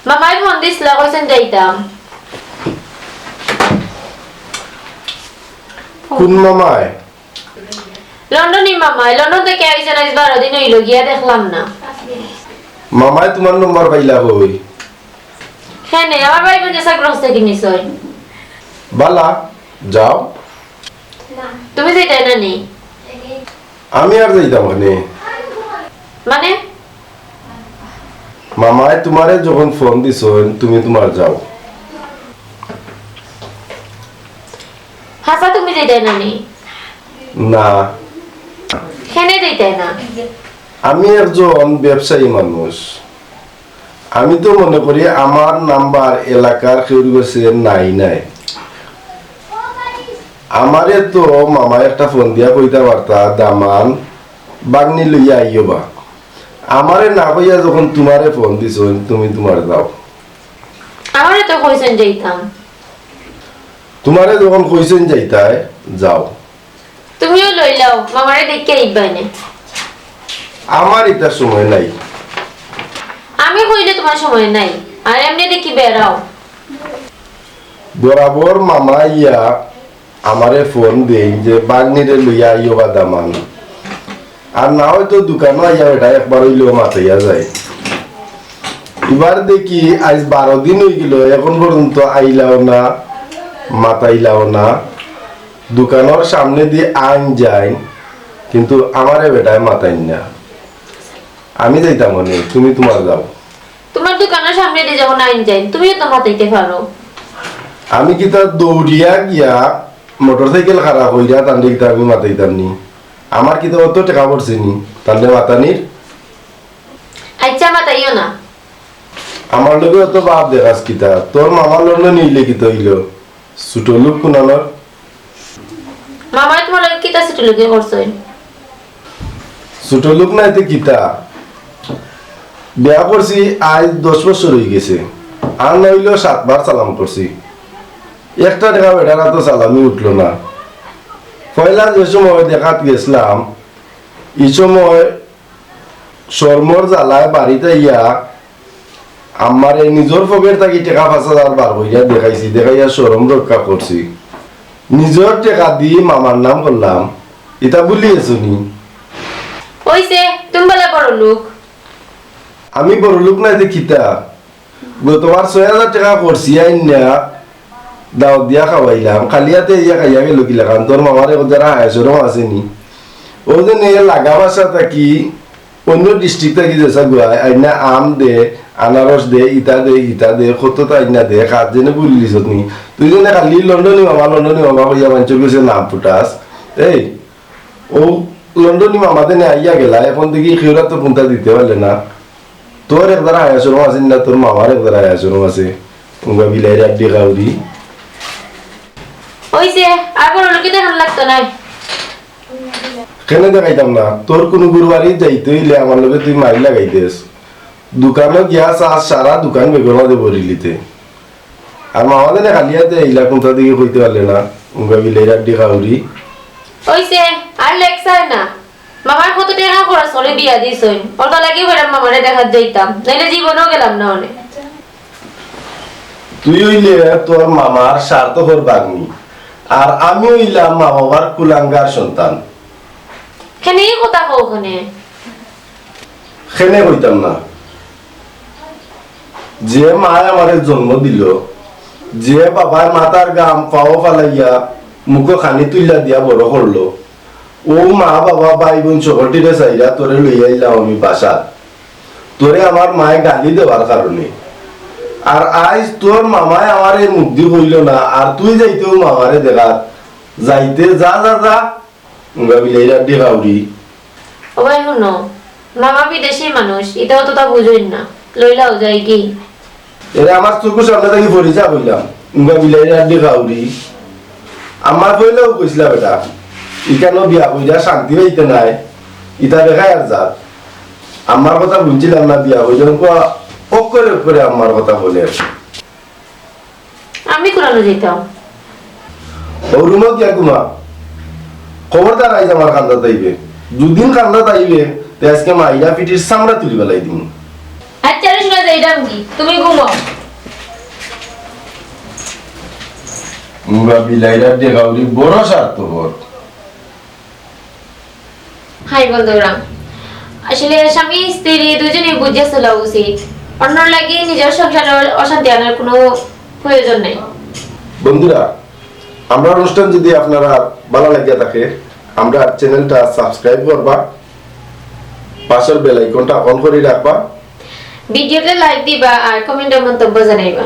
মামাই ফোন দিছিল কইছেন যাইতাম। কোন মামাই? লন্ডনই মামাই, লন্ডন থেকে আইছেন আজ 12 দিন হইল, গিয়া দেখলাম না। মামাই তোমার নম্বর পাইলা কই? হ্যাঁ নে আমার ভাই বোন যেসা গ্রস থেকে নিছই। বালা যাও। তুমি যাইতাই না নি? আমি আর যাইতাম মানে মামাই তোমারে যখন ফোন দিছ তুমি তোমার যাও। হাসা তুমি যাইতাই না নি? না কেন যাইতাই না? আমি একজন ব্যবসায়ী মানুষ, আমি তো মনে করি আমার নাম্বার এলাকার কেউ কাছে নাই। আমারে তো মামা একটা ফোন দিয়া কইতে পারতা দামান বাগনি লইয়া আইও বা। আমারে না কইয়া যখন তোমারে ফোন দিছ তুমি তোমার যাও। আমারে তো কইছেন যাইতাম। তোমারে যখন কইছেন যাইতাই যাও। তুমিও লইলাও, মামারে দেখে আইবাই না। আমার এটা সময় নাই। আমি কইলে তোমার সময় নাই, আর এমনি দেখি বেড়াও। বরাবর মামা ইয়া আমারে ফোন দেই যে বাগনিরে লইয়া আইও বা দামান, আর না হয়তো দোকানও আইয়া এটা একবার হইলেও মাথাইয়া যায়। এবার দেখি আজ 12 দিন হয়ে গেল, এখন পর্যন্ত আইলাও না, মাথাইলাও না। দোকানের সামনে দিয়ে আইন যায় কিন্তু আমারে বেটায় মাথাইন না। আমি যাইতাম মনে, তুমি তোমার যাও। তোমার দোকানের সামনে দিয়ে যখন আইন যাই, তুমিও তো মাথাইতে পারো। আমি কি তার দৌড়িয়া গিয়া মোটরসাইকেল খারাপ হইয়া তান্ডে কি আমি মাথাইতাম নি? আমার কি তো অত টাকা পড়ছে নি তান্ডে মাতানির? আচ্ছা মাথাইও না। আমার লোকে অত বাপ দেখাস কিতা, তোর মামার লোক নিলে কি তৈল ছোট লোক কোনানোর? মামাই তোমার লগে কিতা ছুটি লগে করছই? ছোট লোক না এতে কিতা, বিয়া করছি আজ 10 বছর হয়ে গেছে, আর নইলেও 7 বার সালাম করছি। একটা টাকা বেটারা তো সালামি উঠলো না। পয়লা যে সময় দেখাত গেছিলাম এই সময় শর্মর জ্বালায় বাড়িতে ইয়া আমার এই নিজের পকেট থাকি টাকা 5,000 বার হইয়া দেখাইয়া শরম রক্ষা করছি। নিজের টাকা দিয়ে মামার নাম করলাম, এটা বলিয়েছ নি? হইছে, তুমি বলে বড় লোক। আমি বড় লোক না দেখিতা, গতবার 6,000 টাকা করছি আইন না দাও দিয়া খাওয়াইলাম, খালিয়াতে ইয়া খাইয়া গেল কি লাগান। তোর মামারে যারা হায়াসরম আসেনি ও যে লাগা বাসা থাকি অন্য ডিস্ট্রিক্ট থাকি যেসা গুয়ায় আইনা আম দে, আনারস দে, ইটা দে কত আইনা দে, কাজ জেনে বলিস নি তুই জেনে খালি লন্ডনী মামা হইয়া মাঞ্চ গেছে নাম ফুটাস। এই ও লন্ডনী মামা দেনে আইয়া গেলা, এখন দেখি খেউরা তো পুন্তা দিতে পারলে না। তোর একবার হায়াসরম আছে না, তোর মামার একবার হায়াসরম আছে, উঙ্গা বিলাইরে আড্ডি খাউরি। হইছে, আর বড় লোকই দেখান লাগতো না। কেন দেখাইতাম না? তোর কোন গুরুবারই যাইতে হইলে আমার লগে তুই মাইল লাগাইতেস। দোকানে গিয়া চাষ সারা দোকান বেগনা দেব রিলিতে, আর মামা দেনে খালিয়াতে এইলা কোনটা দিকে কইতে পারলে না, উঙ্গা বিলাইরে আড্ডি খাউরি। হইছে, আর লেকচার না। মামার কত টাকা খরচ করে বিয়া দিছই, ওটা লাগি বললাম মামারে দেখাত যাইতাম, নাইলে জীবনও গেলাম না অনেক। তুই হইলে তোর মামার স্বার্থকর বাগ্নি, আর আমি হইলাম মা বাবার কুলাঙ্গার সন্তান। কেন এই কথা কও ওখানে? খেনে হইতাম না। যে মায় আমারে জন্ম দিল, যে বাবার মাথার গাম পাও ফালাইয়া মুখ খানি তুইলা দিয়া বড় করলো, ও মা বাবা ভাই বোন সকলটিরে চাইরা তোরে লইয়া আইলাম আমি বাসা, তোরে আমার মায়ে গালি দেওয়ার কারণে। আর আজ তোর মামায় আমারে মুক্তি হইল না, আর তুই যাইতেও মামারে দেখা যাইতে যা যা যা উঙ্গা বিলাইরা দেখাউরি। ও ভাই শুনো, মামা বিদেশি মানুষ, এটাও তো তা বুঝইন না, লইলাও যাই কি। এরা আমার চোখের সামনে থেকে পরিচা হইলাম, উঙ্গা বিলাইরা দেখাউরি। আমার কইলেও কইছিলাম এটা ইকানো বিয়া কইরা শান্তি হইতে নাই, ইটা দেখাই আর যাক। আমার কথা বুঝছিলাম না, বিয়া হইলাম করে আমার কথা বলে আমি কোরানো যেতাম। ও রুমত গিয়া ঘুমা, খবরদার আইজ আমার কান্দা তাইবে। দুদিন কান্দা তাইবে আজকে মাইয়া পিঠির সামরা তুলি বেলাই দিন। আচ্ছা শুনে এইটাম কি তুমি ঘুমাও মুরা বিলাইরা দেখাউরি বড় স্বার্থপর। হাই বন্ধুরা আসলে স্বামী স্ত্রী দুজনেই বুঝে চলা উচিত অন্য লাগে নিজের সংসারের অশান্তি আনার কোনো প্রয়োজন নেই। বন্ধুরা আমরা অনুষ্ঠান যদি আপনারা ভালো লাগিয়া থাকে আমরা চ্যানেলটা সাবস্ক্রাইব করবা, পাশের বেল আইকনটা অন করে রাখবা, ভিডিওতে লাইক দিবা আর কমেন্টে মন্তব্য জানাইবা।